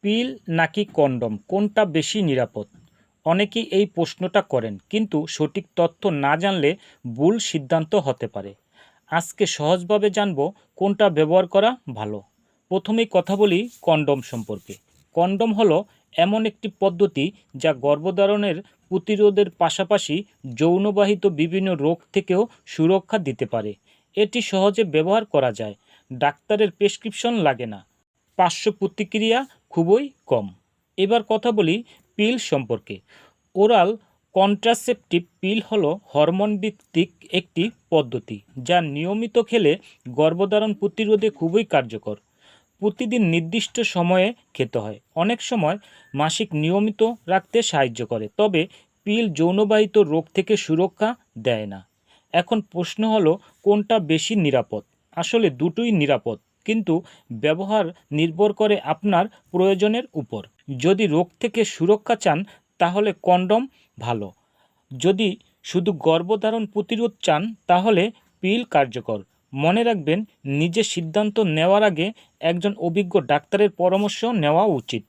পিল নাকি কন্ডম কোনটা বেশি নিরাপদ? অনেকেই এই প্রশ্নটা করেন, কিন্তু সঠিক তথ্য না জানলে ভুল সিদ্ধান্ত হতে পারে। আজকে সহজভাবে জানব কোনটা ব্যবহার করা ভালো। প্রথমেই কথা বলি কন্ডম সম্পর্কে। কন্ডম হলো এমন একটি পদ্ধতি যা গর্ভধারণের প্রতিরোধের পাশাপাশি যৌনবাহিত বিভিন্ন রোগ থেকেও সুরক্ষা দিতে পারে। এটি সহজে ব্যবহার করা যায়, ডাক্তারের প্রেসক্রিপশন লাগে না, পার্শ্ব প্রতিক্রিয়া খুবই কম। এবার কথা বলি পিল সম্পর্কে। ওরাল কন্ট্রাসেপটিভ পিল হলো হরমোন ভিত্তিক একটি পদ্ধতি যা নিয়মিত খেলে গর্ভধারণ প্রতিরোধে খুবই কার্যকর। প্রতিদিন নির্দিষ্ট সময়ে খেতে হয়। অনেক সময় মাসিক নিয়মিত রাখতে সাহায্য করে, তবে পিল যৌনবাহিত রোগ থেকে সুরক্ষা দেয় না। এখন প্রশ্ন হলো কোনটা বেশি নিরাপদ? আসলে দুটোই নিরাপদ, কিন্তু ব্যবহার নির্ভর করে আপনার প্রয়োজনের উপর। যদি রোগ থেকে সুরক্ষা চান তাহলে কন্ডম ভালো। যদি শুধু গর্ভধারণ প্রতিরোধ চান তাহলে পিল কার্যকর। মনে রাখবেন, নিজের সিদ্ধান্ত নেওয়ার আগে একজন অভিজ্ঞ ডাক্তারের পরামর্শ নেওয়া উচিত।